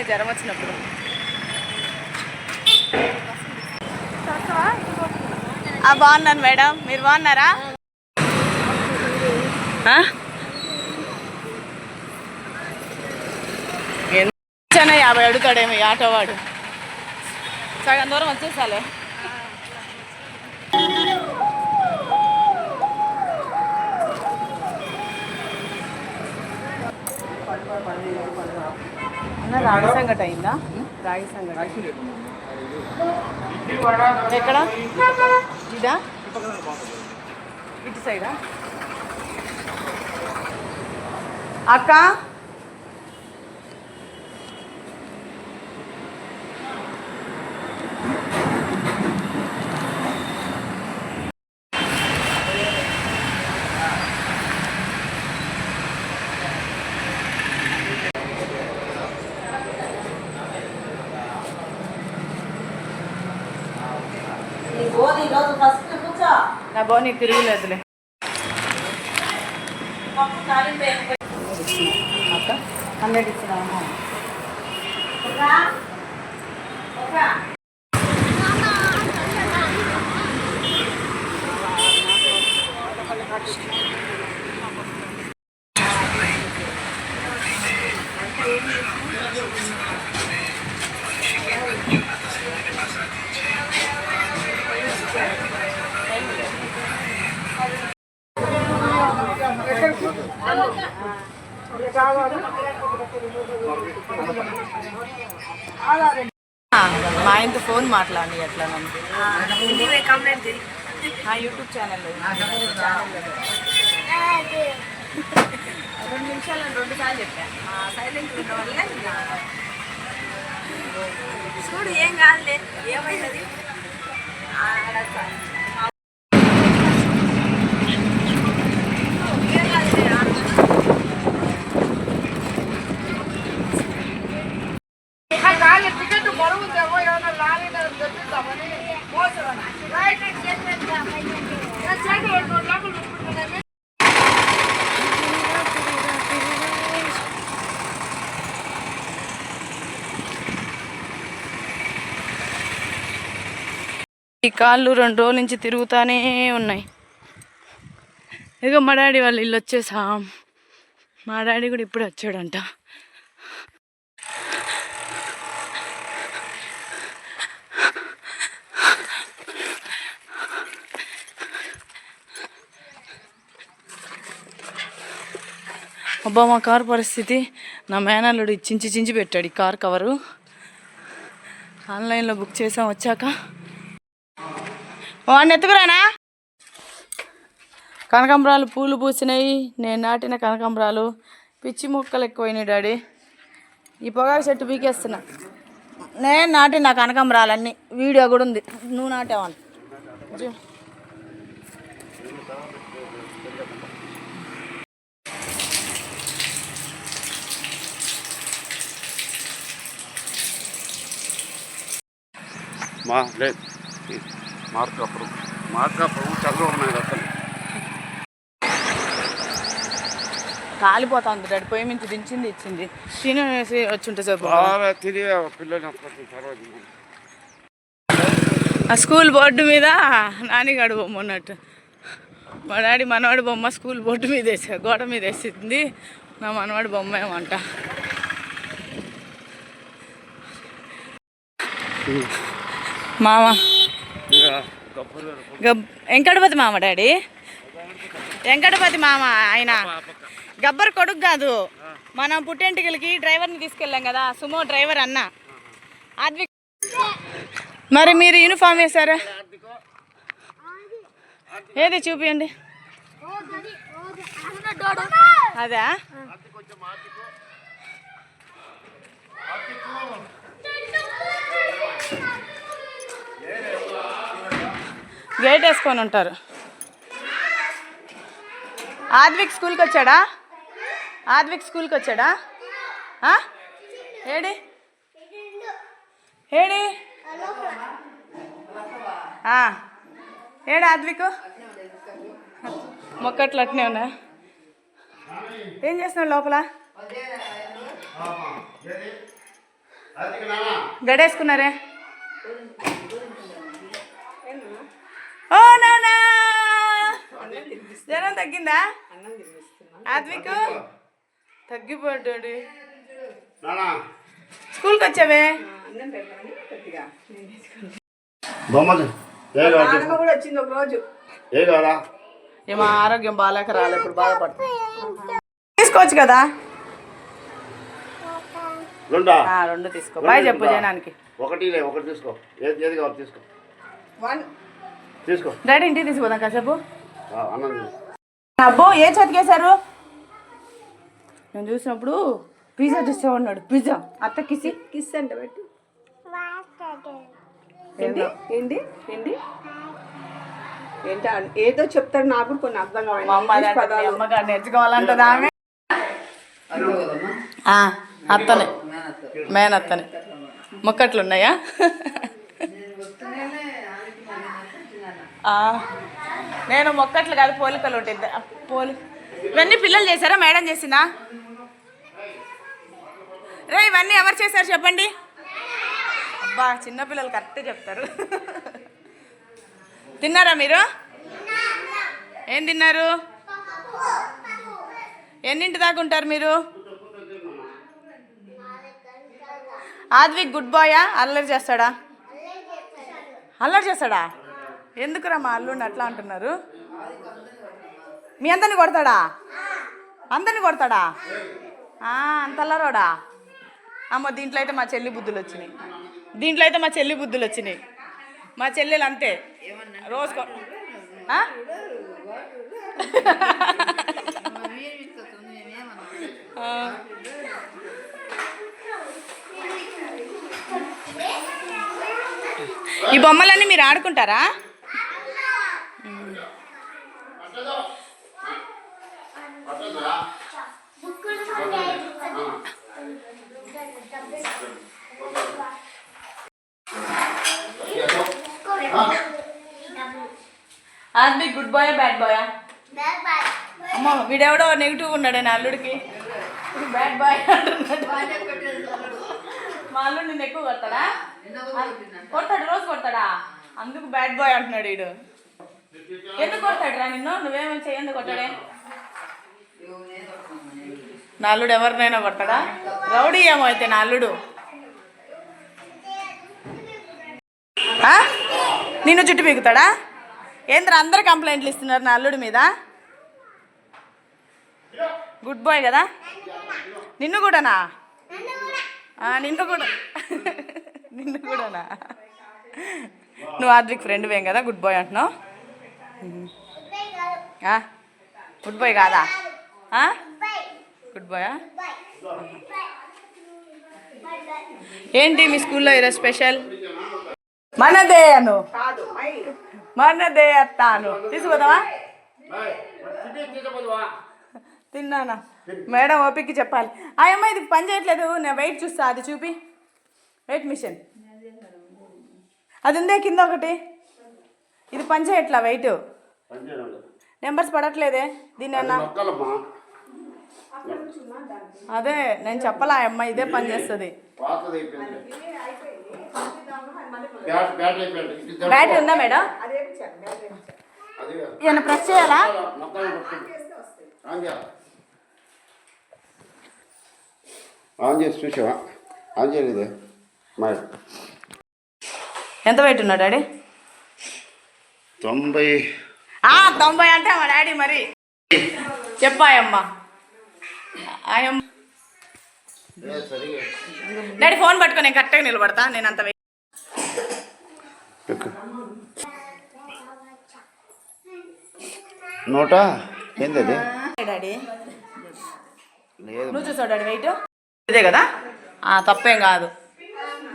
మామూలుగా జ్వరం వచ్చినప్పుడు. బాగున్నాను మేడం, మీరు బాగున్నారా? 50 అడుగుతాడేమో ఈ ఆటో వాడు. సగం దూరం వచ్చేసాలే. రాగి సంగటి అయిందా? రాగి సంగటి ఎక్కడ? ఇదా? ఇటు సైడా? అక్క నా బోని తిరుగులేదులే. అక్క 100 ఇస్తున్నాము. మా ఆయనతో ఫోన్ మాట్లాడి ఎట్లా యూట్యూబ్ ఛానల్లో 2 నిమిషాలు 2 సార్లు చెప్పాను. సైలెంట్ ఉన్న వల్లే చూడు ఏం కాదులే, ఏమైంది ఈ కాళ్ళు 2 రోజుల నుంచి తిరుగుతూనే ఉన్నాయి. ఇక మా డాడీ వాళ్ళు ఇల్లు వచ్చేసాం. మా డాడీ కూడా ఇప్పుడే వచ్చాడంట. అబ్బా మా కారు పరిస్థితి, నా మేనల్లుడు చించి పెట్టాడు ఈ కార్ కవరు. ఆన్లైన్లో బుక్ చేసాం. వచ్చాక వాడిని ఎత్తుకురానా. కనకాంబరాలు పూలు పూసినాయి. నేను నాటిన కనకాంబరాలు పిచ్చి మొక్కలు ఎక్కువైనాయి డాడీ. ఈ పొగాకు చెట్టు పీకేస్తున్నా. నేను నాటిన కనకాంబరాలన్నీ వీడియో కూడా ఉంది. నువ్వు నాటావని కాలిపోతుంది డాడీ. పొయ్యి నుంచి దించింది ఇచ్చింది తినేసి వచ్చుంటే చెప్పు. ఆ స్కూల్ బోర్డు మీద నానిగాడు బొమ్మ ఉన్నట్టు మా డాడీ మనవాడి బొమ్మ స్కూల్ బోర్డు మీద వేసా, గోడ మీద వేసింది. నా మనవాడి బొమ్మ ఏమంట. మామ వెంకటపతి మామ డాడీ, వెంకటపతి మామ. ఆయన గబ్బర్ కొడుకు కాదు. మనం పుట్టెంటికలకి డ్రైవర్ని తీసుకెళ్ళాం కదా, సుమో డ్రైవర్ అన్న. అది మరి మీరు యూనిఫామ్ వేశారా? ఏది చూపియండి. అదా గేట్ వేసుకొని ఉంటారు. ఆద్విక్ స్కూల్కి వచ్చాడా? ఆద్విక్ స్కూల్కి వచ్చాడా? ఏడి ఏడి ఏడా ఆద్విక్? మొక్కట్లు అట్నే ఉన్నా. ఏం చేస్తున్నావు లోపల? గడేసుకున్నారే. ఓ నానా జ్వరం తగ్గిందా? ఆత్విక్ తగ్గిపోయాడు. స్కూల్కి వచ్చావే? ఏమో ఆరోగ్యం బాగాలేక రాలే, ఇప్పుడు బాధపడుతుంది. తీసుకోవచ్చు కదా? రెండు తీసుకో. బాయ్ చెప్పు జనానికి. ఒకటి తీసుకో. ఏది కావాలి తీసుకో. తీసుకో డాడీ ఇంటికి తీసుకోదాం కాసేపు. అబ్బో ఏ చతికేశారు? నేను చూసినప్పుడు పిజ్జా చూస్తే ఉన్నాడు. పిజ్జా అత్త కిస్ అంటే పెట్టి ఏంటి ఏంటి ఏంటి ఏంట ఏదో చెప్తాడు. నాకు కొన్ని అర్థం కావాలి. అమ్మగారు నేర్చుకోవాలంటదా? అత్తనే మేనత్తనే. మొక్కట్లు ఉన్నాయా? నేను మొక్కట్లు కాదు, పోలికలు ఉంటాయి. ఇవన్నీ పిల్లలు చేశారా మేడం చేసిందా? రే ఇవన్నీ ఎవరు చేశారు చెప్పండి? అబ్బా చిన్నపిల్లలు కరెక్ట్ చెప్తారు. తిన్నారా మీరు? ఏం తిన్నారు? ఎన్నింటి దాకా ఉంటారు మీరు? ఆద్విక్ గుడ్ బాయా? అల్లరి చేస్తాడా? అల్లరి చేస్తాడా? ఎందుకురా మా అల్లుడిని అట్లా అంటున్నారు? మీ అందరిని కొడతాడా? అందరిని కొడతాడా? అంత అల్లరోడా? అమ్మ దీంట్లో అయితే మా చెల్లి బుద్ధులు వచ్చినాయి. మా చెల్లెలు అంతే రోజు ఈ బొమ్మలన్నీ మీరు ఆడుకుంటారా? ఆద్వి గుడ్ బాయ్ బ్యాడ్ బాయా? అమ్మ వీడెవడో నెగిటివ్ ఉన్నాడు నా అల్లుడికి. బ్యాడ్ బాయ్ అంటున్నాడు. మా అల్లుడు నిన్ను ఎక్కువ కొడతాడా? కొడతాడు, రోజు కొడతాడా? అందుకు బ్యాడ్ బాయ్ అంటున్నాడు వీడు. ఎందుకు కొడతాడు రా నిన్ను? నువ్వేమో చెయ్యందుకు కొట్టాడే? నా అల్లుడు ఎవరినైనా కొడతాడా? రౌడీ ఏమో అయితే నా అల్లుడు. నిన్ను చుట్టు పీకుతాడా? ఏంద్ర అందరు కంప్లైంట్లు ఇస్తున్నారు నా అల్లుడి మీద. గుడ్ బాయ్ కదా? నిన్ను కూడానా? నిన్ను కూడానా? నువ్వు ఆద్విక్ ఫ్రెండ్ వేం కదా గుడ్ బాయ్ అంటున్నావు? గుడ్ బాయ్ కాదా? గుడ్ బాయా? ఏంటి మీ స్కూల్లో ఈరోజు స్పెషల్? మనదే అను, మనదే అత్తాను. తీసుకుపోదావా? తిన్నానా? మేడం ఓపిక్కి చెప్పాలి. ఆ అమ్మాయి ఇది పని చేయట్లేదు, నేను వెయిట్ చూస్తా. అది చూపి, వెయిట్ మిషన్ అది ఉందే కింద ఒకటి. ఇది పని చేయట్లా, వెయిట్ నెంబర్స్ పడట్లేదే. దీన్ని అన్నా అదే నేను చెప్పలా. ఆ అమ్మాయి ఇదే పని చేస్తుంది. బ్యాటరీ ఉందా మేడం? ఏమన్నా ప్రెస్ చేయాలా? ఆన్ చేసి చూసావా? ఆన్ చేయలేదే. ఎంత వెయిట్ ఉన్నాడు డాడీ? 90. 90 అంటే మా డాడీ మరి చెప్పాయమ్మ. డాడీ ఫోన్ పట్టుకొని నేను కరెక్ట్గా నిలబడతా. నేను అంత నోట ఏంది అది డాడీ? నువ్వు చూసావు డాడీ వెయిట్ ఇదే కదా? తప్పేం కాదు.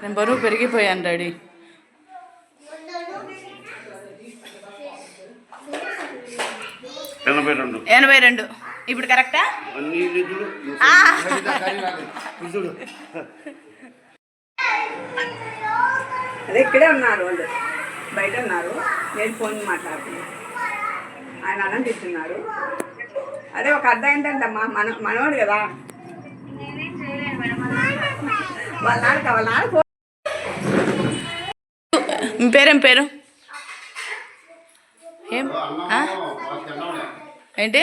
నేను బరువు పెరిగిపోయాను డాడీ. 82. ఇప్పుడు కరెక్టా? అదే ఇక్కడే ఉన్నారు వాళ్ళు, బయట ఉన్నారు. నేను ఫోన్ మాట్లాడుతున్నాను. ఆయన అన్నం తింటున్నారు. అదే ఒక అర్థం ఏంటంటమ్మా, మనోడు కదా. వాళ్ళ నాన్న మీ పేరేం పేరు ఏం ఆ? ఏంటి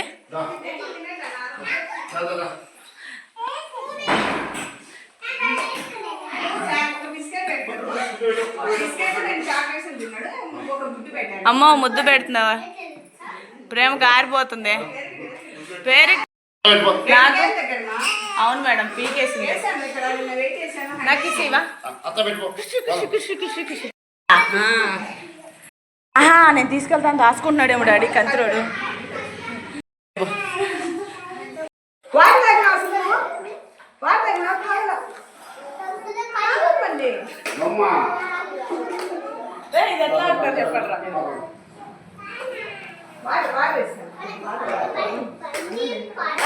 అమ్మో ముద్దు పెడుతున్నావా ప్రేమ కారిపోతుంది పేరు నాకు అవును మేడం పీకేసింది నాకు ఇచ్చేవా నేను తీసుకెళ్తాను దాచుకుంటున్నాడేమో డాడీ కంతురోడు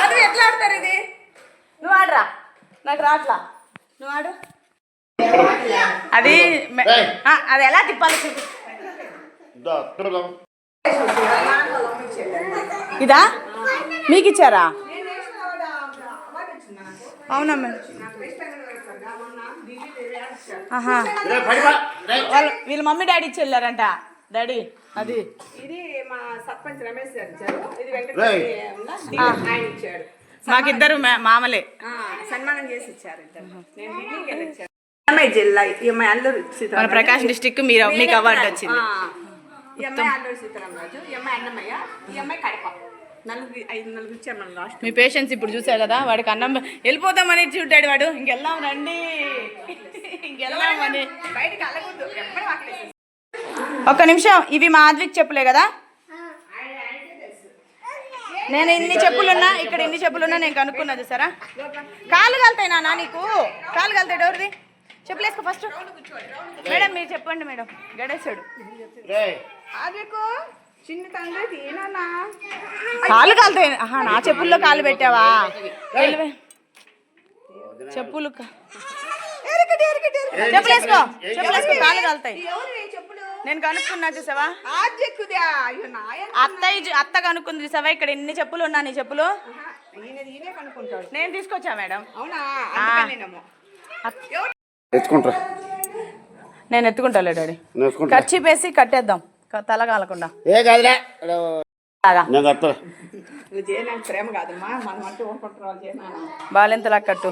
అది ఎట్లా ఆడతారు ఇది నువ్వు ఆడరా నాకు రాట్లా నువ్వు ఆడు అది అది ఎలా తిప్పాలి చూపు ఇదా మీకు ఇచ్చారా అవునా మేడం వీళ్ళ మమ్మీ డాడీ ఇచ్చి వెళ్ళారంట డాడీ అది ఇది మా సర్పంచ్ రమేష్ గారు ఇచ్చారు. ఇది వెంకటేశ్వర ఆయన ఇచ్చాడు. మాకిద్దరు మామలే సన్మానం చేసి ఇచ్చారు ఇద్దరు. నేను ఢిల్లీకి వెళ్ళి వచ్చాను. అమ్మాయి జిల్లా ఈ అమ్మాయి అల్లూరు మన ప్రకాశం డిస్టిక్ మీకు అవార్డు వచ్చింది. ఈ అమ్మాయి అల్లూరు సీతారామరాజు, ఈ అమ్మాయి అన్నమయ్య, ఈ అమ్మాయి కడప. నలుగురు ఇచ్చారు మన లాస్ట్. మీ పేషెన్స్ ఇప్పుడు చూసారు కదా వాడికి అన్నం వెళ్ళిపోతామని చూడ్డాడు వాడు ఇంకెళ్దాం రండి ఇంకెళ్దామని బయటకు వెళ్ళకూడదు. ఒక్క నిమిషం ఇవి మా ఆద్విక్ చెప్పులే కదా నేను ఇన్ని చెప్పులున్నా ఇక్కడ ఇన్ని చెప్పులున్నా నేను కనుక్కున్నా చూసారా కాళ్ళు కలుతాయి నాన్న నీకు కాళ్ళు కలుతాయి డోర్ది చెప్పులేసుకో ఫస్ట్ మేడం మీరు చెప్పండి మేడం గడేశాడు చిన్న తండ్రి తీనా కాళ్ళు కాలుతాయి నా చెప్పుల్లో కాళ్ళు పెట్టావా చెప్పులు చెప్పులేసుకో చెప్పులేసుకో కాళ్ళు కాలుతాయి నేను కనుక్కున్నా చూసావా అత్త కనుక్కుంది చూసావా ఇక్కడ ఎన్ని చెప్పులు ఉన్నా నీ చెప్పులు నేను తీసుకొచ్చా మేడం నేను ఎత్తుకుంటా డాడీ ఖర్చు వేసి కట్టేద్దాం తల కాలకుండా ప్రేమ కాదమ్మా బాలెంతలా కట్టు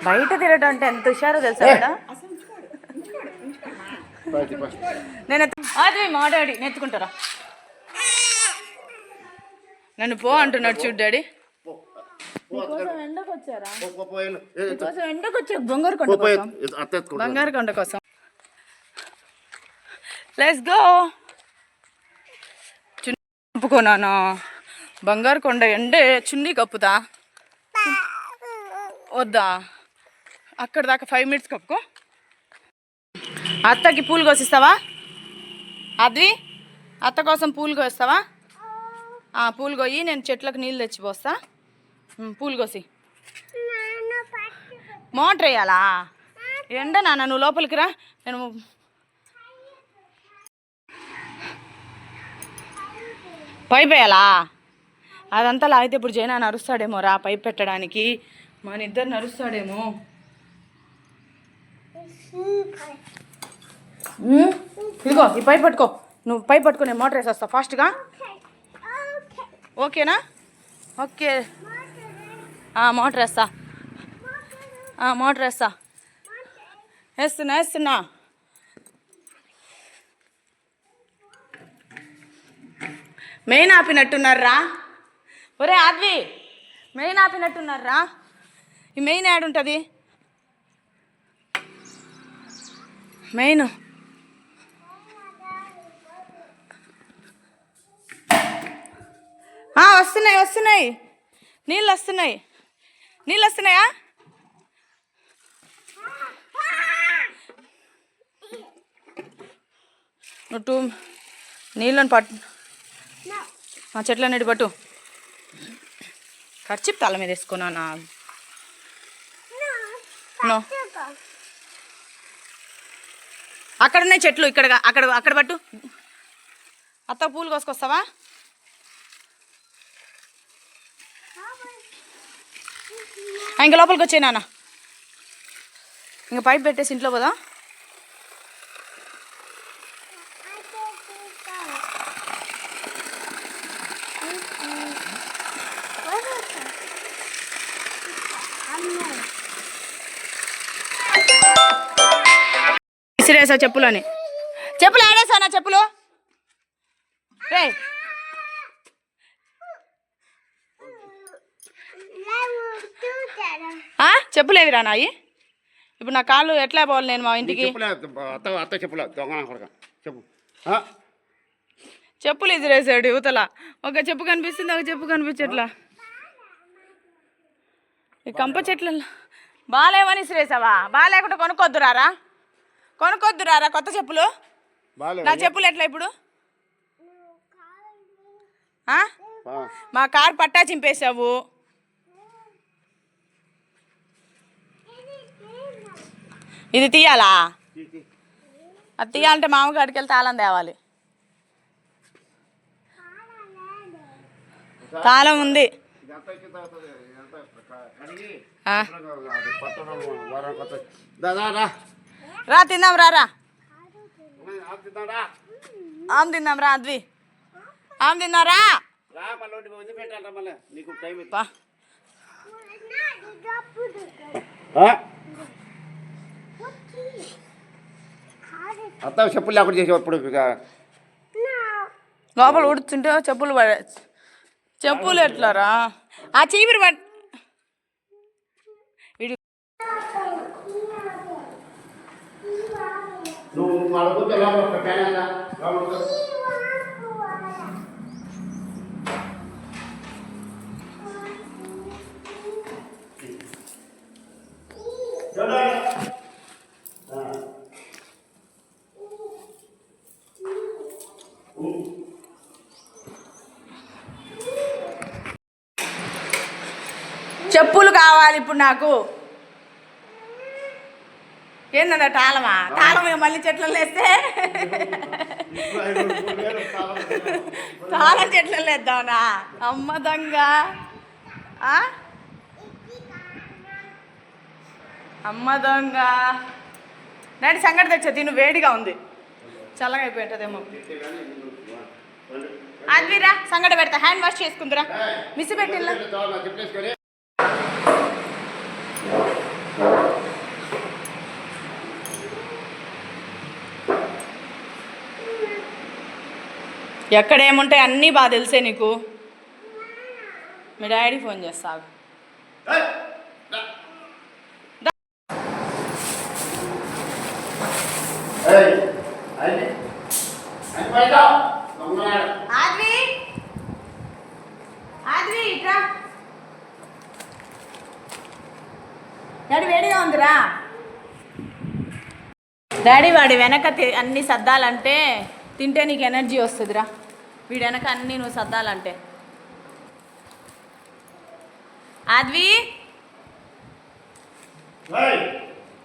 బయట తిరగడం అంటే ఎంత హుషారో తెలుసా మేడం నేను అది మా డాడీ నెత్తుకుంటారా నన్ను పో అంటున్నాడు చూడు డాడీ ఎండకు వచ్చారా ఎండకు వచ్చా బంగారు కొండ కోసం లెట్స్ గో చున్నీ కప్పుకోనా బంగారు కొండ ఎండే చున్నీ కప్పుతా వద్దా అక్కడ దాకా 5 minutes కప్పుకో అత్తకి పూలు కోసిస్తావా అద్వి అత్త కోసం పూలు కోస్తావా పూలు కోయి నేను చెట్లకు నీళ్ళు తెచ్చిపోస్తా పూలు కోసి మోటర్ వేయాలా ఎండ నాన్న నువ్వు లోపలికి రా నేను పైప్ వేయాలా అదంతా లాగితే ఇప్పుడు జైనా నరుస్తాడేమో రా పైప్ పెట్టడానికి మన ఇద్దరు నరుస్తాడేమో ఇదిగో ఈ పైప్ పట్టుకో నువ్వు పైప్ పట్టుకో నేను మోటార్ వేసి వస్తా ఫాస్ట్గా ఓకేనా ఓకే మోటార్ వేస్తా మోటార్ వేస్తా వేస్తున్నా మెయిన్ ఆపినట్టున్నారా ఒరే ఆద్వి మెయిన్ ఆపినట్టున్నారా ఈ మెయిన్ యాడ్ ఉంటుంది మెయిన్ వస్తున్నాయి నీళ్ళు వస్తున్నాయా నువ్వు నీళ్ళని పట్టు చెట్లన్నిటి పట్టు ఖర్చిప్ తల మీద వేసుకున్నా నో అక్కడ ఉన్నాయి చెట్లు అక్కడ పట్టు అత్త పూలు కోసుకొస్తావా ఇంకా లోపలికి వచ్చాయి నాన్న. ఇంకా పైప్ పెట్టేసి ఇంట్లో పోదా. విసిరేసా చెప్పులని. చెప్పులు ఆడేసా నా చెప్పులు. రే చెప్పులు ఏవి రానాయి. ఇప్పుడు నా కాళ్ళు ఎట్లా పోవాలి నేను మా ఇంటికి. చెప్పులు ఇసిరేసాడు యువతల. ఒక చెప్పు కనిపిస్తుంది, ఒక చెప్పు కనిపించట్లా. ఈ కంప చెట్ల బాగాలేవని ఇసిరేసావా? బాగాలేకుండా కొనుక్కొద్దురారా, కొనుక్కొద్దురారా కొత్త చెప్పులు. నా చెప్పులు ఎట్లా ఇప్పుడు? మా కారు పట్టా చింపేశావు. ఇది తీయాలా? అది తీయాలంటే మామగాడికి వెళ్తే తాళం తేవాలి. తాళం ఉంది. రా తిందాం రారా. ఆమె తిందాం రా. అద్వి ఆమె తిన్నారా? అత్త చెప్పులు లేకుండా చేసేప్పుడు లోపల ఉడుతుంటే చెప్పులు చెప్పులు ఎట్లారా? ఆ చీపిరి పట్ చెప్పులు కావాలి ఇప్పుడు నాకు. ఏందన్నా తాళమా? తాళం మళ్ళీ చెట్లలో వేస్తే తాళం చెట్లలో వేద్దామనా? అమ్మ దొంగ. అమ్మ దొంగ. డాడీ సంగటి తెచ్చా తిను, వేడిగా ఉంది. చల్లగా అయిపోయింటుందేమో. అద్విరా సంగటి పెడతా. హ్యాండ్ వాష్ చేసుకుందిరా. మిస్ పెట్టిల్లా. ఎక్కడేముంటాయి అన్నీ బాగా తెలిసే నీకు. మీ డాడీ ఫోన్ చేస్తావు. డాడీ వేడిగా ఉందిరా. డాడీ వాడి వెనక అన్ని సర్దాలంటే తింటే నీకు ఎనర్జీ వస్తుందిరా. వీడి వెనక అన్నీ నువ్వు సర్దాలంటే. ఆద్వి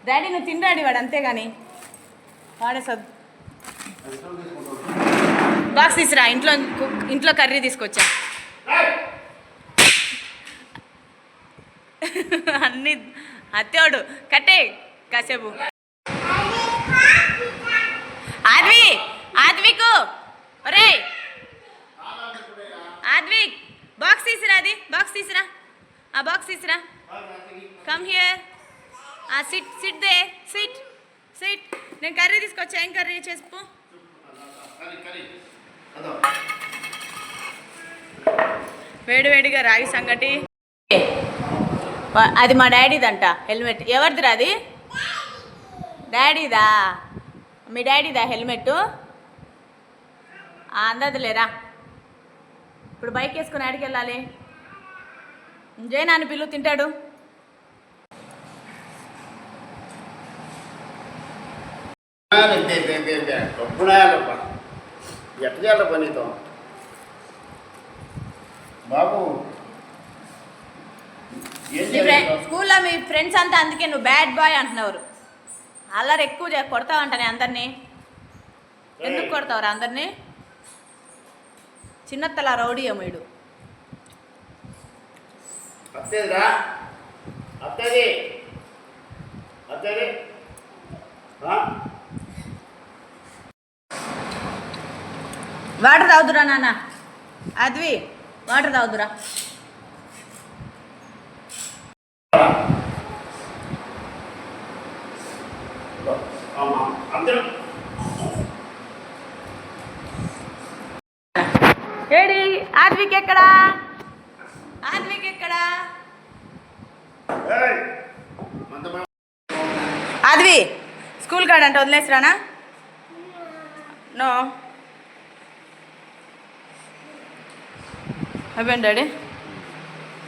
డాడీ నువ్వు తిని డాడీ వాడు అంతేగాని వాడే బాక్స్ తీసురా. ఇంట్లో కర్రీ తీసుకొచ్చా. అన్నీ అత్తోడు కట్టే కాసేపు. ఆద్వికు ఒరే ఆద్విక్ బాక్స్ తీసిరా. అది బాక్స్ తీసిరా. ఆ బాక్స్ తీసిరా. Come here. Sit there. Sit. నేను కర్రీ తీసుకొచ్చా. ఏం కర్రీ చేసుకో. వేడివేడిగా రాగి సంగటి. అది మా డాడీదంట హెల్మెట్. ఎవరిదిరా అది? డాడీదా? మీ డాడీదా హెల్మెట్? అందదులేరా. ఇప్పుడు బైక్ వేసుకుని ఆడికి వెళ్ళాలి. జయనాన్ని పిల్లు తింటాడు. బాబు స్కూల్లో మీ ఫ్రెండ్స్ అంతా అందుకే నువ్వు బ్యాడ్ బాయ్ అంటున్నారు. అల్లరి ఎక్కువ కొడతావంటానే అందరినీ. ఎందుకు కొడతావురా అందరినీ? చిన్నత్తల రౌడీ అమ్మడు. అత్తది అత్తది వాటర్ తాగుదురా నాన్న అద్వి వాటర్ తాగుదురా ఏడి ఆద్విక్ ఎక్కడా ఆద్విక్ ఎక్కడా ఆద్వి స్కూల్ కార్డ్ అంటే వదిలేసిరానా నో అయిపోయింది డాడీ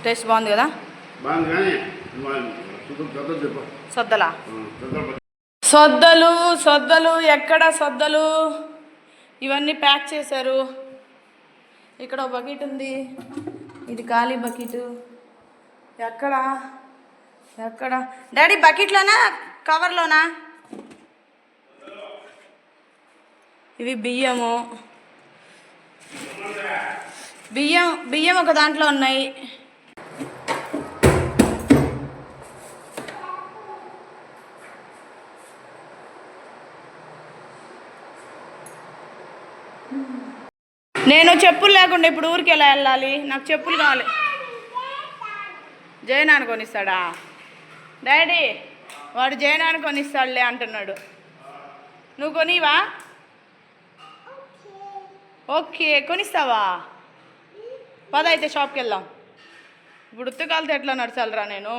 టేస్ట్ బాగుంది కదా సొద్దలా సొద్దలు సొద్దలు ఎక్కడ సొద్దలు ఇవన్నీ ప్యాక్ చేశారు ఇక్కడ ఒక బకెట్ ఉంది ఇది ఖాళీ బకెట్ ఎక్కడ ఎక్కడ డాడీ బకెట్లోనా కవర్లోనా ఇవి బియ్యము బియ్యం బియ్యం ఒక దాంట్లో ఉన్నాయి నేను చెప్పులు లేకుండా ఇప్పుడు ఊరికి ఎలా వెళ్ళాలి నాకు చెప్పులు కావాలి జయనాన్న కొనిస్తాడా డాడీ వాడు జయనాన్న కొనిస్తాడులే అంటున్నాడు నువ్వు కొనివా ఓకే కొనిస్తావా పద అయితే షాప్కి వెళ్దాం ఇప్పుడు ఉత్తకాలతో ఎట్లా నడచాలరా నేను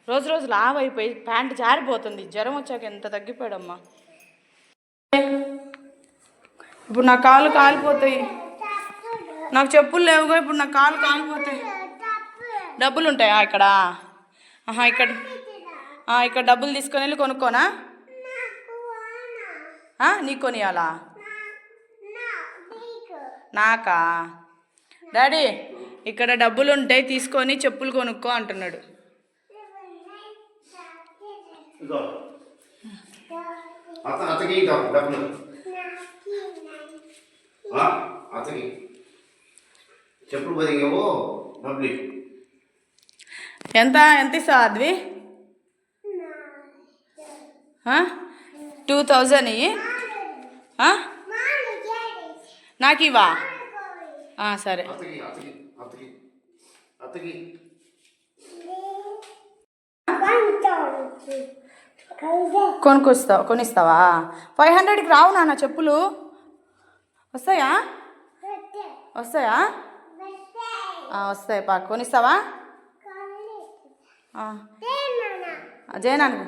రోజు రోజు లావ్ అయిపోయి ప్యాంట్ జారిపోతుంది జ్వరం వచ్చాక ఎంత తగ్గిపోయాడమ్మా ఇప్పుడు నా కాళ్ళు కాలిపోతాయి నాకు చెప్పులు లేవుగా ఇప్పుడు నా కాళ్ళు కాలిపోతాయి డబ్బులు ఉంటాయా ఇక్కడ ఇక్కడ ఇక్కడ డబ్బులు తీసుకొని వెళ్ళి కొనుక్కోనా నీకు కొనియాలా నాకా డాడీ ఇక్కడ డబ్బులు ఉంటాయి తీసుకొని చెప్పులు కొనుక్కో అంటున్నాడు చెప్పులు బదిగేవో డబ్బులు ఎంత ఎంత ఇస్తావు అద్వి 2000 ఇయ్యి నాకు ఇవా సరే కొనిస్తావా 500కి రావు నాన్న చెప్పులు వస్తాయా వస్తాయా వస్తాయి పా కొనిస్తావా జయనాన్న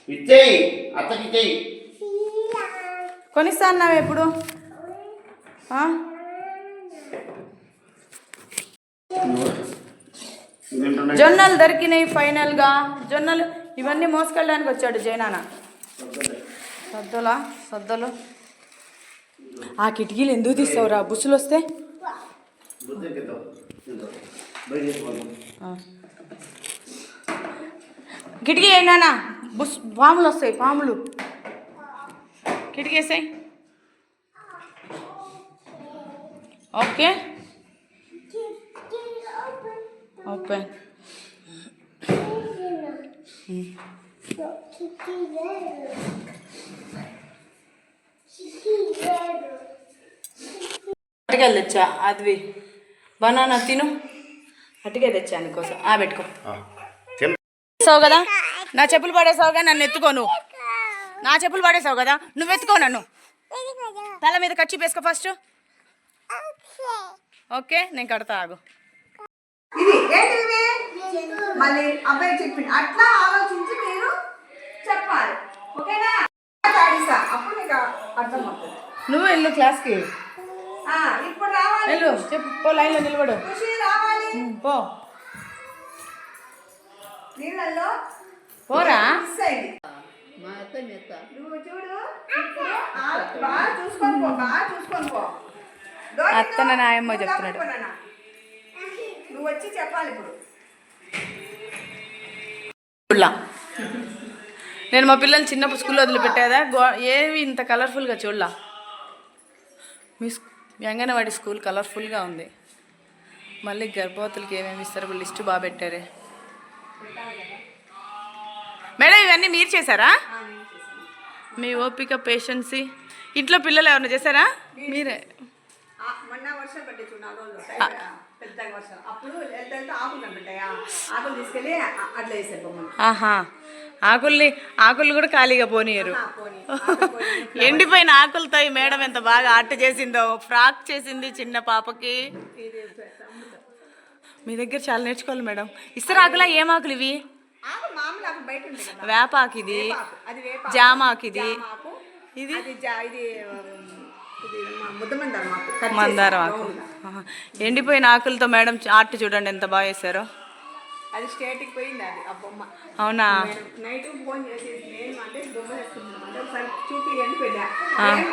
ఇచ్చేయి అత్తకి ఇచ్చేయి కొనిస్తా అన్నావు ఎప్పుడు జొన్నలు దొరికినాయి ఫైనల్గా జొన్నలు ఇవన్నీ మోసుకెళ్ళడానికి వచ్చాడు జయనాన్న సద్దలు ఆ కిటికీలు ఎందుకు తీస్తావురా బుస్సులు వస్తే కిటికీ అయినా పాములు వస్తాయి పాములు కిటికీ వేసాయి ఓకే ఓపెన్ అటుకాయలు తెచ్చా అద్వి బనానా తిను అటుకాయ తెచ్చా అందుకోసం పెట్టుకో సావు కదా నా చెప్పులు పడేసావుగా నన్ను ఎత్తుకోను నా చెప్పులు పడేసావు కదా నువ్వు ఎత్తుకో నన్ను తల మీద కచ్చి వేసుకో ఫస్ట్ ఓకే నేను కడతా ఆగు ఇది ఏంటిది మళ్ళీ అబ్బాయి చెప్పింది అట్లా ఆలోచించి మీరు చెప్పాలి ఓకేనా అప్పుడు మీకు అర్థమవుతుంది నువ్వు వెళ్ళు క్లాస్కి ఇప్పుడు రావాలి వెళ్ళు చెప్పు పో లైన్లో నిలబడు రావాలి పో నీళ్ళల్లో పోరా నువ్వు చూడు బాగా చూసుకొని పో అత్తన నాయమ్మ చెప్తున్నాడు నువ్వు వచ్చి చెప్పాలి ఇప్పుడు నేను మా పిల్లల్ని చిన్నప్పుడు స్కూల్లో వదిలిపెట్టేదా ఏవి ఇంత కలర్ఫుల్గా చూడలా. మీ అంగన్వాడి స్కూల్ కలర్ఫుల్గా ఉంది. మళ్ళీ గర్భవతులకి ఏమేమి ఇస్తారో లిస్టు బాగా పెట్టారే. మేడం ఇవన్నీ మీరు చేశారా? మీ ఓపిక పేషెన్సీ. ఇంట్లో పిల్లలు ఎవరైనా చేశారా? మీరే. మొన్న వర్షం పట్టే చూడాలి పెద్దగా వర్షం అప్పుడు వెళ్తే ఆకులు కనబడ్డాయా, ఆకులు తీసుకెళ్ళి అట్లా వేసారు బొమ్మలు. ఆహా, ఆకులు కూడా ఖాళీగా పోనీయరు. ఎండిపోయిన ఆకులతో ఈ మేడం ఎంత బాగా ఆర్ట్ చేసిందో. ఫ్రాక్ చేసింది చిన్న పాపకి. మీ దగ్గర చాలా నేర్చుకోవాలి మేడం. ఇస్తారు ఆకులా? ఏం ఆకులు ఇవి? వేపాకు ఇది, జామాకు ఇది, ఇది మందారం ఆకు. ఎండిపోయిన ఆకులతో మేడం ఆర్ట్ చూడండి ఎంత బాగా వేశారో. అది స్టేట్కి పోయింది అది ఆ బొమ్మ. అవునా? నైట్ ఫోన్ చేసేసి నేను అంటే బొమ్మ వేసుకుంటున్నాం అంటే ఒకసారి చూపియండి పెట్టా.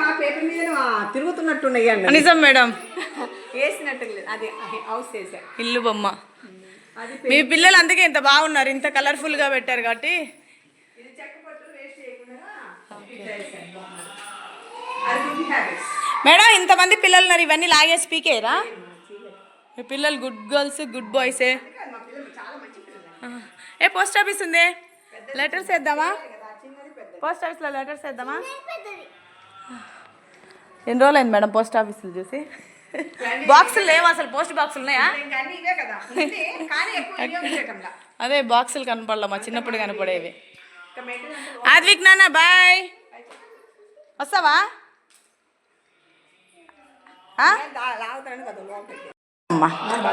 మా పేపర్ మీద తిరుగుతున్నట్టున్నాయి అండి. నిజం మేడం, వేసినట్టు లేదు. అది హౌస్ వేసా, ఇల్లు బొమ్మ. మీ పిల్లలు అందుకే ఇంత బాగున్నారు, ఇంత కలర్ఫుల్గా పెట్టారు కాబట్టి. ఇది చెక్కపట్టు వేస్ట్ చేయకుండా మేడం ఇంతమంది పిల్లలు ఉన్నారు, ఇవన్నీ లాగేసి పీకేరా? మీ పిల్లలు గుడ్ గర్ల్స్, గుడ్ బాయ్సే. ఏ పోస్ట్ ఆఫీస్ ఉంది, లెటర్స్ వేద్దామా? పోస్ట్ ఆఫీస్లో లెటర్స్ వేద్దామా? ఎన్ని రోజులు అయింది మేడం పోస్ట్ ఆఫీసులు చూసి? బాక్సులు లేవు అసలు? పోస్ట్ బాక్సులు ఉన్నాయా? అదే బాక్సులు కనపడలే, మా చిన్నప్పుడు కనపడేవి. ఆద్విక్ నాన్న బాయ్, వస్తావా?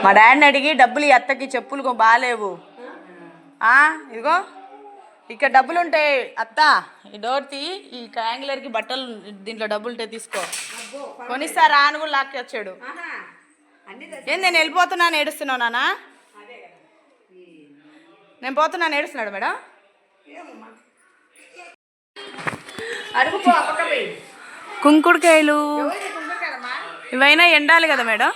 మా డాడీని అడిగి డబ్బులు ఈ అత్తకి చెప్పులు బాగాలేవు. ఇదిగో ఇక్కడ డబ్బులు ఉంటాయి అత్త, ఈ డోర్ తీ, ఈ ట్రయాంగులర్కి బట్టలు దీంట్లో డబ్బులు ఉంటే తీసుకో, కొనిస్తారా అని కూడా లాక్కి వచ్చాడు. ఏం నేను వెళ్ళిపోతున్నాను ఏడుస్తున్నావు నాన్న? నేను పోతున్నాను ఏడుస్తున్నాడు మేడం. కుంకుడుకాయలు ఇవైనా ఎండాలి కదా మేడం?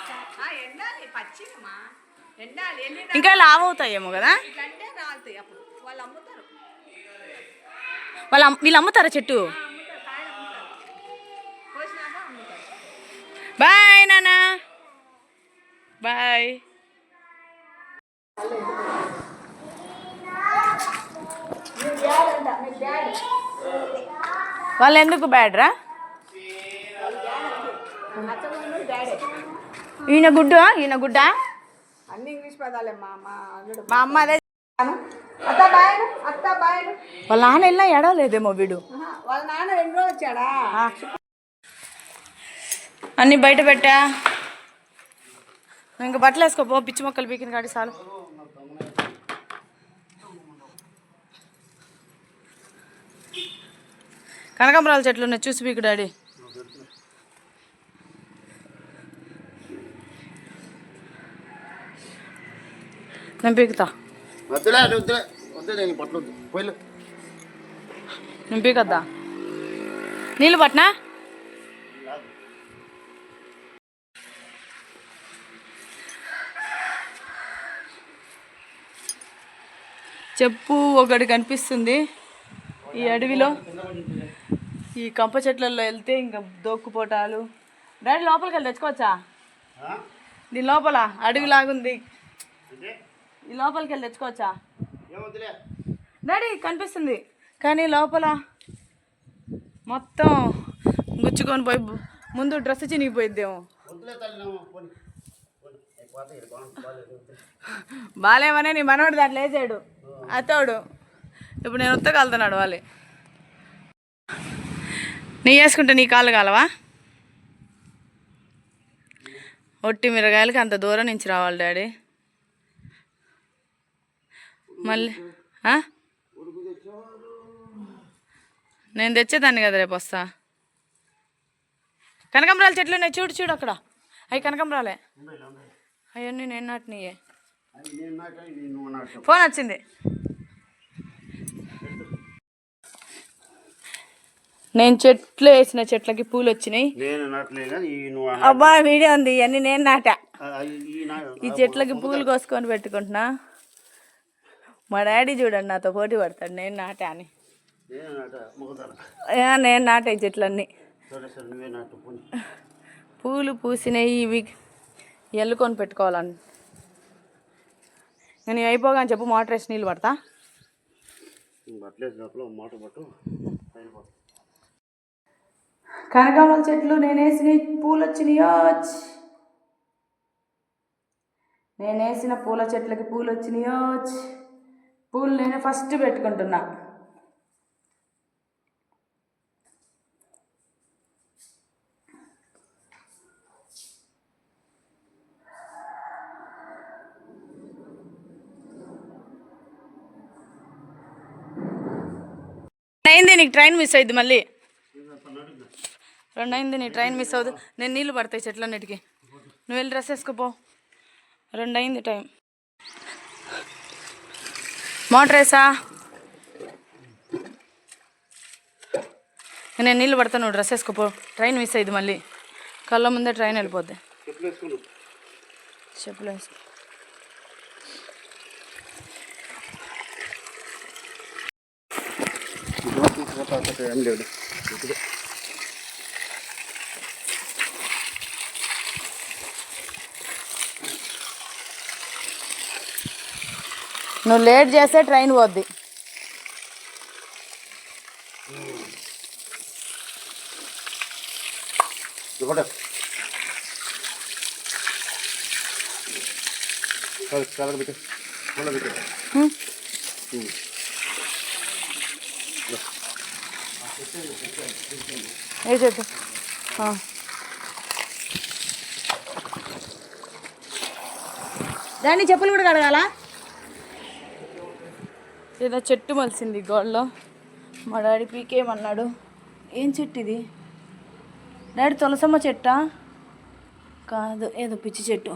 ఇంకా లావ్ అవుతాయేమో కదా? వీళ్ళు అమ్ముతారా చెట్టు? బాయ్ నాన్న, బాయ్. వాళ్ళు ఎందుకు బ్యాడ్ రా? ఈయన గుడ్డు, ఈయన గుడ్డ, అన్ని ఇంగ్లీష్ పదాలే. మా అమ్మ అదే. అత్త బాయ్, అత్త బాయ్. వాళ్ళ నాన్న వెళ్ళినా ఎడవలేదేమో వీడు. వాళ్ళ నాన్న 2 రోజులు వచ్చాడా? అన్నీ బయట పెట్టా. ఇంకా బట్టలు వేసుకోపో, పిచ్చి మొక్కలు పీకిన కాడి చాలు. కనకాంబరాల చెట్లు ఉన్నాయి, చూసి పీకు డాడీ. నేను పీకుతా. నేను పీకద్దా? నీళ్ళు పట్టినా? చెప్పు ఒకటి కనిపిస్తుంది ఈ అడవిలో. ఈ కంప చెట్లలో వెళ్తే ఇంకా దోక్కుపోటాలు. డాడీ లోపలికి వెళ్ళి తెచ్చుకోవచ్చా? దీని లోపల అడవి లాగుంది, ఈ లోపలికి వెళ్ళి తెచ్చుకోవచ్చా? డాడీ కనిపిస్తుంది కానీ లోపల మొత్తం గుచ్చుకొని పోయి ముందు డ్రెస్ చినిగిపోయిద్దేమో. బాలేమనే నీ మనవాడు దాంట్లో వేసాడు అతోడు. ఇప్పుడు నేను ఉత్తగలుతున్నాడు వాళ్ళే. నీ వేసుకుంటే నీ కాళ్ళు కాలవా? ఒట్టి మిరగాయలకి అంత దూరం నుంచి రావాలి డాడీ. మళ్ళీ నేను తెచ్చేదాన్ని కదా రేపు వస్తా. కనకాంబరాల చెట్లు ఉన్నాయి, చూడు చూడు అక్కడ. అవి కనకాంబరాలే, అవన్నీ నేను నాటినయే. ఫోన్ వచ్చింది. నేను చెట్లు వేసిన చెట్లకి పూలు వచ్చినాయి. అబ్బా వీడియో ఉంది, ఇవన్నీ నేను నాటా. ఈ చెట్లకి పూలు కోసుకొని పెట్టుకుంటున్నా. మా డాడీ చూడండి నాతో పోటీ పడతాడు నేను నాటా అని. నేను నాట మొగదాన నేను నాటే చెట్లన్నీ. సరే సరే నువ్వే నాటు పోనీ. పూలు పూసినాయి, ఇవి ఎల్లుకొని పెట్టుకోవాలని. నేను అయిపోగాని చెప్పు, మోటార్ వేసి నీళ్ళు పడతా. బట్టలేసి లోపల మాట పట్టు అయిపోతుంది. కనకాంబరం చెట్లు నేను వేసిన పూలు వచ్చినాయో. నేను వేసిన పూల చెట్లకి పూలు వచ్చినాయో. పూలు నేను ఫస్ట్ పెట్టుకుంటున్నా. అయింది నీకు ట్రైన్ మిస్ అయింది, మళ్ళీ 2 అయింది నీ ట్రైన్ మిస్ అవ్వదు. నేను నీళ్ళు పడతాయి చెట్లన్నిటికీ, నువ్వు వెళ్ళి డ్రెస్ వేసుకోపో. 2 అయింది టైం. మోటార్ వేసా, నేను నీళ్ళు పడతాను, నువ్వు డ్రెస్ వేసుకోపో. ట్రైన్ మిస్ అయ్యింది, మళ్ళీ కళ్ళ ముందే ట్రైన్ వెళ్ళిపోద్ది. చెప్పులు వేసుకో. ఏం లేదు. నువ్వు లేట్ చేస్తే ట్రైన్ పోద్ది. ఏ చెట్టు దాన్ని చెప్పులు కూడా కడగాల. ఏదో చెట్టు మలిసింది గోడలో. మా డాడీ పీకేమన్నాడు. ఏం చెట్టు ఇది డాడీ? తులసమ్మ చెట్టా? కాదు, ఏదో పిచ్చి చెట్టు.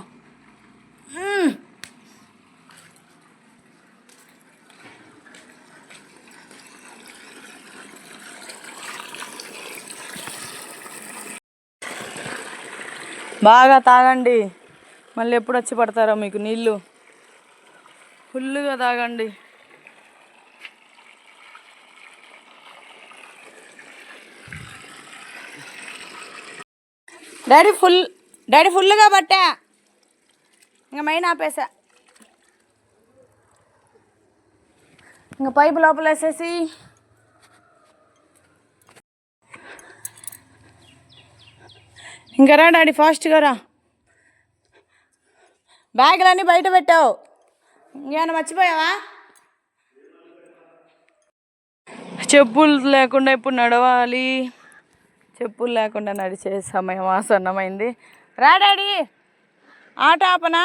బాగా తాగండి, మళ్ళీ ఎప్పుడు వచ్చి పడతారో మీకు నీళ్ళు. ఫుల్గా తాగండి. డాడీ ఫుల్గా పట్టా, ఇంకా మైన్ ఆపేసా. ఇంకా పైపు లోపల వేసేసి ఇంకా రా డాడీ, ఫాస్ట్గా రా. బ్యాగులన్నీ బయట పెట్టావు, ఇంకేమైనా మర్చిపోయావా? చెప్పులు లేకుండా ఇప్పుడు నడవాలి. చెప్పులు లేకుండా నడిచే సమయం ఆసన్నమైంది. రా డాడీ, ఆట ఆపనా?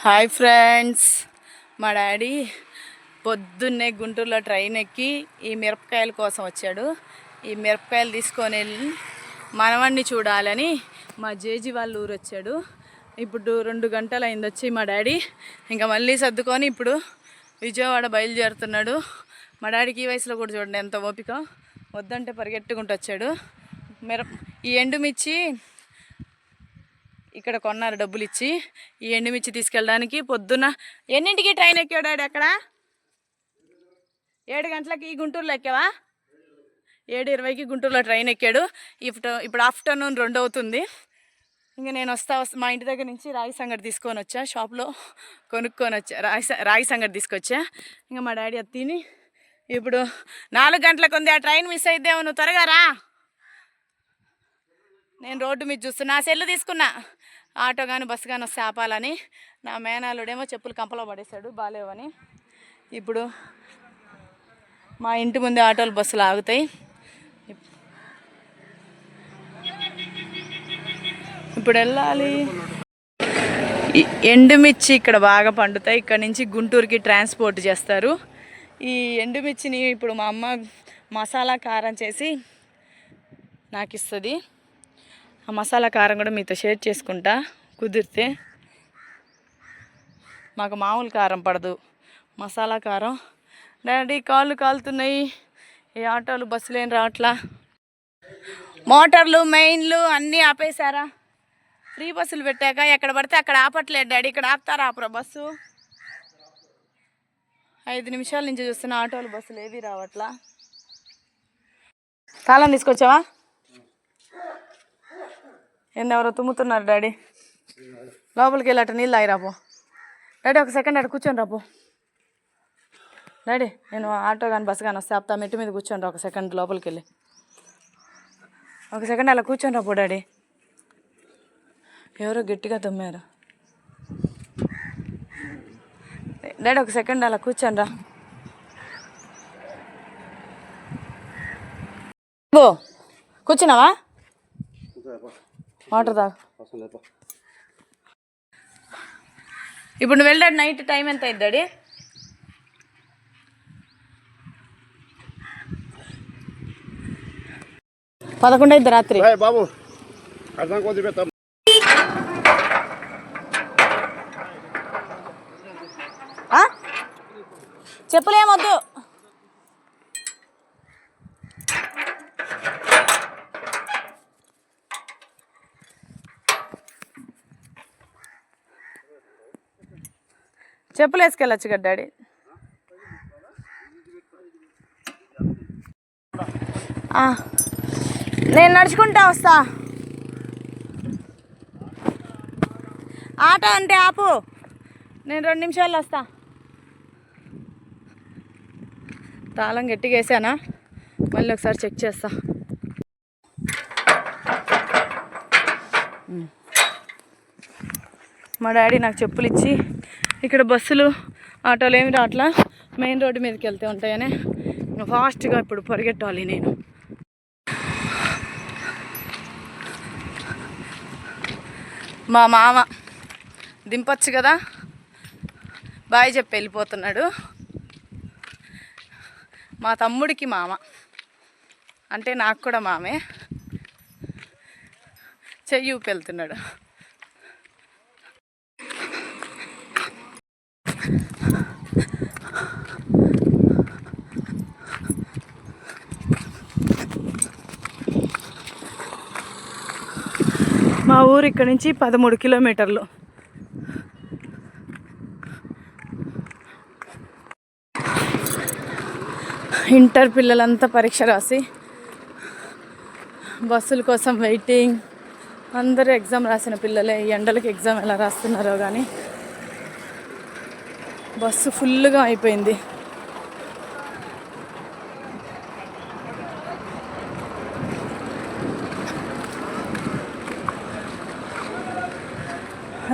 హాయ్ ఫ్రెండ్స్, మా డాడీ పొద్దున్నే గుంటూరులో ట్రైన్ ఎక్కి ఈ మిరపకాయల కోసం వచ్చాడు. ఈ మిరపకాయలు తీసుకొని వెళ్ళి మనవణ్ణి చూడాలని మా జేజీ వాళ్ళ ఊరు వచ్చాడు. ఇప్పుడు 2 గంటలు అయింది వచ్చి మా డాడీ. ఇంకా మళ్ళీ సర్దుకొని ఇప్పుడు విజయవాడ బయలుదేరుతున్నాడు. మా డాడీకి ఈ వయసులో కూడా చూడండి ఎంత ఓపిక, వద్దంటే పరిగెట్టుకుంటూ వచ్చాడు. ఈ ఎండుమిర్చి ఇక్కడ కొన్నారు డబ్బులు ఇచ్చి. ఈ ఎండుమిర్చి తీసుకెళ్ళడానికి పొద్దున్న ఎన్నింటికి ట్రైన్ ఎక్కావు డాడీ? అక్కడ 7 గంటలకి గుంటూరులో ఎక్కావా? 7:20కి గుంటూరులో ట్రైన్ ఎక్కాడు. ఇప్పుడు ఆఫ్టర్నూన్ 2 అవుతుంది. ఇంకా నేను వస్తా మా ఇంటి దగ్గర నుంచి రాగి సంగటి తీసుకొని వచ్చా, షాప్లో కొనుక్కొని వచ్చా. రాగి సంగటి తీసుకొచ్చా. ఇంకా మా డాడీ అది తిని ఇప్పుడు 4 గంటలకు ఉంది ఆ ట్రైన్, మిస్ అయిద్దేమో, నువ్వు త్వరగా రా. నేను రోడ్డు మీద చూస్తున్నా, సెల్లు తీసుకున్నా, ఆటో కానీ బస్సు కానీ వస్తే ఆపాలని. నా మేనాలుడేమో చెప్పులు కంపలో పడేశాడు బాగాలేవని. ఇప్పుడు మా ఇంటి ముందే ఆటోలు బస్సులు ఆగుతాయి. ఇప్పుడు వెళ్ళాలి. ఎండుమిర్చి ఇక్కడ బాగా పండుతాయి. ఇక్కడ నుంచి గుంటూరుకి ట్రాన్స్పోర్ట్ చేస్తారు. ఈ ఎండుమిర్చిని ఇప్పుడు మా అమ్మ మసాలా కారం చేసి నాకు ఇస్తుంది. ఆ మసాలా కారం కూడా మీతో షేర్ చేసుకుంటా కుదిరితే. మాకు మామూలు కారం పడదు, మసాలా కారం. డాడీ కాళ్ళు కాలుతున్నాయి, ఈ ఆటోలు బస్సులు ఏం రావట్లా. మోటార్లు మెయిన్లు అన్నీ ఆపేశారా? ఫ్రీ బస్సులు పెట్టాక ఎక్కడ పడితే అక్కడ ఆపట్లేదు డాడీ. ఇక్కడ ఆపుతారా ఆపరా బస్సు? 5 నిమిషాల నుంచి చూస్తున్న ఆటోలు బస్సులు ఏవి రావట్లా. తాళం తీసుకొచ్చావా? ఎవరో తుమ్ముతున్నారు డాడీ. లోపలికి వెళ్ళి అట్ట నీళ్ళు తాగిరాపో. డాడీ ఒక సెకండ్ అక్కడ కూర్చొని రాపో. డాడీ నేను ఆటో కానీ బస్సు కానీ వస్తే ఆపుతా, మెట్టు మీద కూర్చొని రా ఒక సెకండ్. లోపలికి వెళ్ళి ఒక సెకండ్ అలా కూర్చొని రాపో డాడీ. ఎవరో గట్టిగా తుమ్మారు. డాడీ ఒక సెకండ్ అలా కూర్చొని రా. కూర్చున్నావా? వాటర్ తాగు. ఇప్పుడు నువ్వు వెళ్ళాడు. నైట్ టైం ఎంత అయింది డాడీ? 11 అయింది రాత్రి. బాబు అర్థం కొద్ది పెడతాం. చెప్పులేమొద్దు. చెప్పులు వేసుకెళ్ళచ్చు కదా డాడీ. నేను నడుచుకుంటా వస్తా. ఆటో అంటే ఆపు, నేను 2 నిమిషాల్లో వస్తా. తాళం గట్టిగా వేసానా? మళ్ళీ ఒకసారి చెక్ చేస్తా. మా డాడీ నాకు చెప్పులు ఇచ్చి, ఇక్కడ బస్సులు ఆటోలు ఏమి రావట్లా, మెయిన్ రోడ్డు మీదకి వెళ్తే ఉంటాయని ఫాస్ట్గా ఇప్పుడు పరిగెట్టాలి నేను. మా మామ దింపచ్చు కదా, బాయ్ చెప్పి వెళ్ళిపోతున్నాడు. మా తమ్ముడికి మామ అంటే నాకు కూడా మామే, చెయ్యి ఊపి వెళ్తున్నాడు. మా ఊరు ఇక్కడ నుంచి 13 కిలోమీటర్లు. ఇంటర్ పిల్లలంతా పరీక్ష రాసి బస్సుల కోసం వెయిటింగ్. అందరూ ఎగ్జామ్ రాసిన పిల్లలే. ఈ ఎండలకి ఎగ్జామ్ ఎలా రాస్తున్నారో కానీ బస్సు ఫుల్గా అయిపోయింది.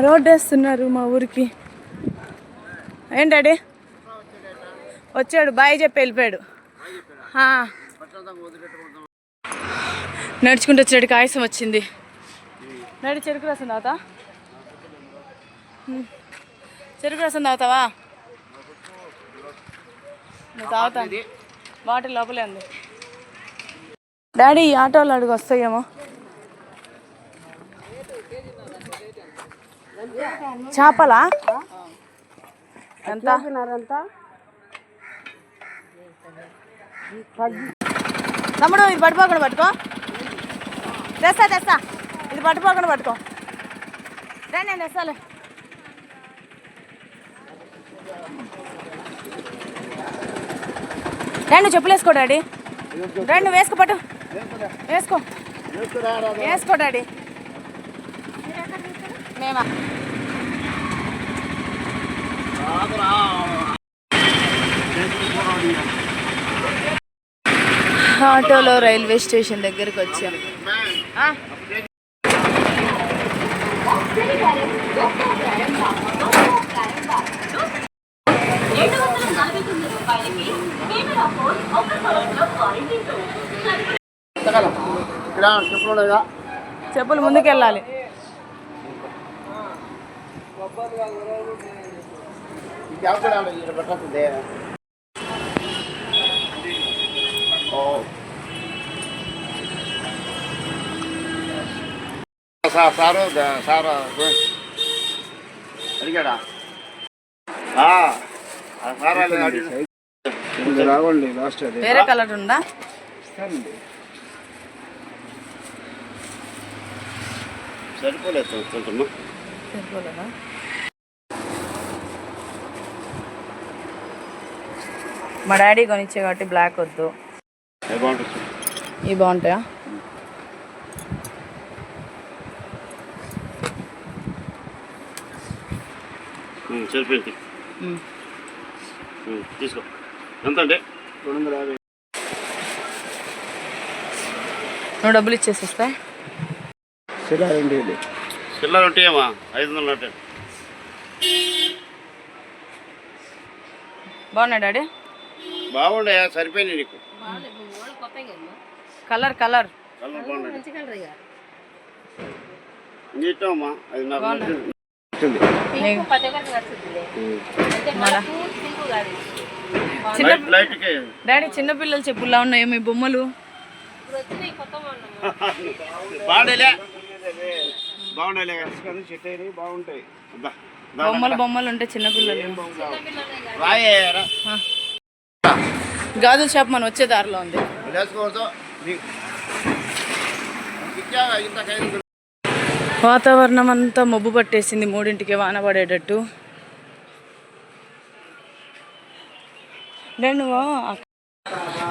రోడ్ వేస్తున్నారు మా ఊరికి. ఏంటండి వచ్చాడు, బాయ్ చెప్పి వెళ్ళిపోయాడు. నడుచుకుంటూ వచ్చేటికి ఆయాసం వచ్చింది. నడి చెరుకు రసం తాగుతా. చెరుకు రసం తాగుతావా? నువ్వు తాగుతా. బాటిల్ లోపలే ఉంది. డాడీ ఈ ఆటోలు అడుగు వస్తాయేమో. చేపలా ఎంత? తమ్ముడు ఇది పట్టుకోకుండా పట్టుకో. తెస్తా. ఇది పట్టుకోకుండా పట్టుకో. నేను తెస్తాలే. రెండు చెప్పులు వేసుకో డాడీ. రెండు వేసుకో, పట్టు వేసుకో డాడీ. మేమా ఆటోలో రైల్వే స్టేషన్ దగ్గరికి వచ్చాం. చెప్పులు ముందుకెళ్ళాలి. సారు అడిగాడా? రావండి. లాస్ట్ వేరే కలర్ ఉందా? సరిపోలేదు. సరిపోలేదా? మా డాడీ కొనిచ్చే కాబట్టి బ్లాక్ వద్దు. ఇవి బాగుంటాయా? సరిపోయింది, తీసుకో. ఎంత అంటే 250. నువ్వు డబ్బులు ఇచ్చేసి వస్తా. చిల్లర ఉంటాయేమా? 500 నోటే. బాగున్నా డాడీ? బాగుండే, సరిపోయింది నీకు. కలర్ కలర్ నీటమ్మా, అది నాకు నచ్చింది. డాడీ చిన్నపిల్లలు చెప్పుల్లా ఉన్నాయి మీ బొమ్మలు. బొమ్మలు బొమ్మలు ఉంటాయి చిన్నపిల్లలు. గాజుల షాప్ మనం వచ్చే దారిలో ఉంది. వాతావరణం అంతా మబ్బు పట్టేసింది, 3ంటికి వాన పడేటట్టు. నువ్వు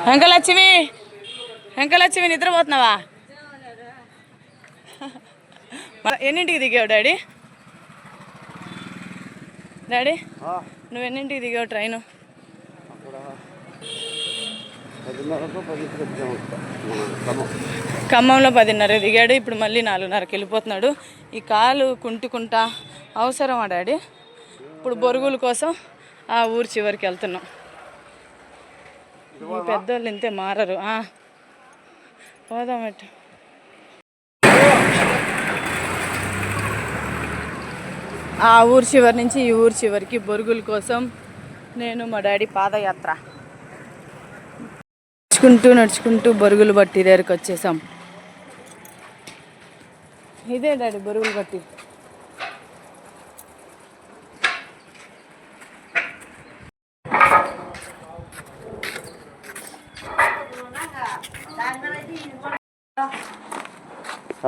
వెంకలక్ష్మి నిద్రపోతున్నావా? ఎన్నింటికి దిగావు డాడీ? నువ్వు ఎన్నింటికి దిగావు ట్రైను? ఖమ్మంలో 10:30 దిగాడు. ఇప్పుడు మళ్ళీ 4:30కి వెళ్ళిపోతున్నాడు. ఈ కాలు కుంటుకుంటా అవసరమా డాడీ? ఇప్పుడు బొరుగుల కోసం ఆ ఊరు చివరికి వెళ్తున్నాం. ఈ పెద్దోళ్ళు ఇంతే మారరు. పోదామట. ఆ ఊరు చివరి నుంచి ఈ ఊరు చివరికి బొరుగుల కోసం నేను మా డాడీ పాదయాత్ర నడుచుకుంటూ బొరుగులు బట్టి దగ్గరికి వచ్చేసాం. ఇదే డాడీ బొరుగులు బట్టి.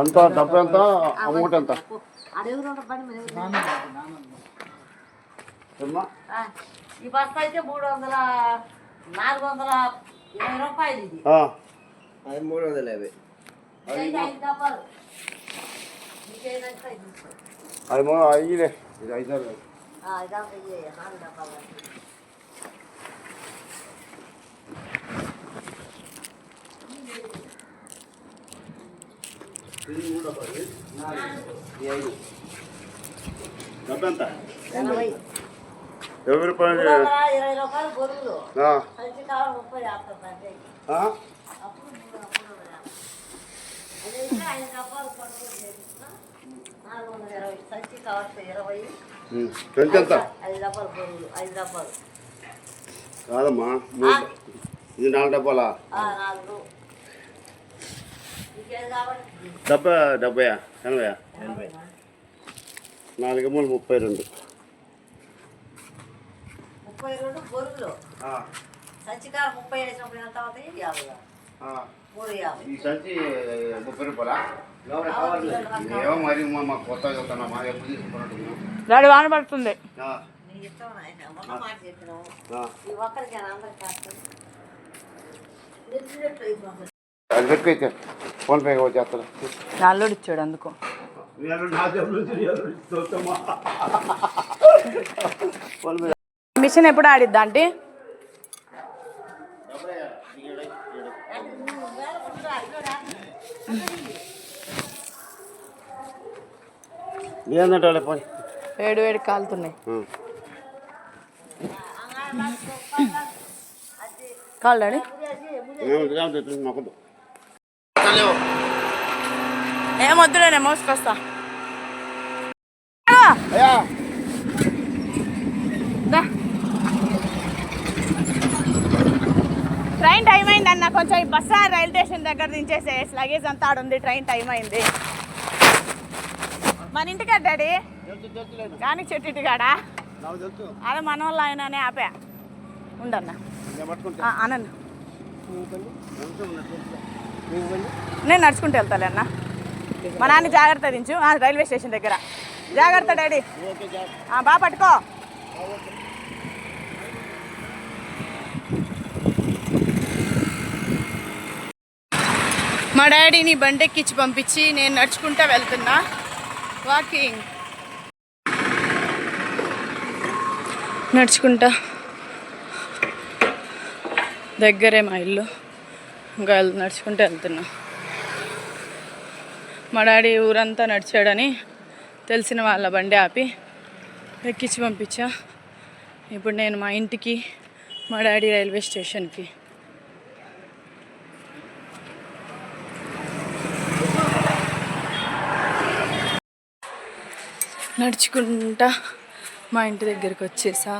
ఎంత డబ్బు, ఎంత అమౌంట్, ఎంత? ఈ బస్తా అయితే 420 రూపాయలు. ఇది 350. ఇది 5 డబ్బాలు. అది అయ్యిలే, ఇది 5 4 డబ్బాలు. డబ్బు ఎంత? 80. 20 రూపాయలు. 20 రూపాయలు బొరుగులు. సంచి కావాలి 30 చేస్తుంది. అప్పుడు 5 డబ్బాలు పడుతుంది. 420. సంచి కావాలి 20. ఎంత? 5 డబ్బాలు బొరుగులు. 5 డబ్బాలు కాదమ్మా, ఇది 4 డబ్బాలా? 4. ఇంకేది కాబట్టి 70, 80. 4 మూలు 32. 32 బొరుగులు. సంచికాల 30 వేసినప్పుడు ఎంత అవుతాయి? 50. 350. ఈ సంచి 30 రూపాయలా? ఏమో మరి మాకు కొత్తగా చెప్తాను, మా ఎప్పుడు తీసుకున్నట్టు. డాడీ వాన పడుతుంది. నీ ఇష్టం నాయన. మొన్న మాట చెప్పినావు. ఈ ఒక్కరికి అందరికి కాస్తుంది. అది పెట్టుకైతే ఫోన్పే వచ్చేస్తారు. నాల్లోడు ఇచ్చాడు అందుకో. మిషన్ ఎప్పుడు ఆడిద్దా అంటే? ఏందంటే పోయి వేడి కాలుతున్నాయి. కాలు డాడీ ఏమొద్దులే, నేను మోసుకొస్తా. ట్రైన్ టైం అయింది అన్న, కొంచెం ఈ బస్సు రైల్వే స్టేషన్ దగ్గర దించేసే. లగేజ్ అంతా ఆడుంది, ట్రైన్ టైం అయింది. మన ఇంటికా డాడీ? కానీ చెట్టు కాడా? అదే మన వాళ్ళు ఆయననే ఆపా. ఉండన్నా అన్న, నేను నడుచుకుంటూ వెళ్తాలే అన్న. మా నాన్న జాగ్రత్త దించు రైల్వే స్టేషన్ దగ్గర. జాగ్రత్త డాడీ, బాగా పట్టుకో. మా డాడీని బండెక్కించి పంపించి నేను నడుచుకుంటా వెళ్తున్నా వాకింగ్. నడుచుకుంటా దగ్గరే మా ఇల్లు, ఇంకా నడుచుకుంటూ వెళ్తున్నా. మా డాడీ ఊరంతా నడిచాడని తెలిసిన వాళ్ళ బండి ఆపి ఎక్కించి పంపించా. ఇప్పుడు నేను మా ఇంటికి, మా డాడీ రైల్వే స్టేషన్కి. నడుచుకుంటా మా ఇంటి దగ్గరికి వచ్చేసా.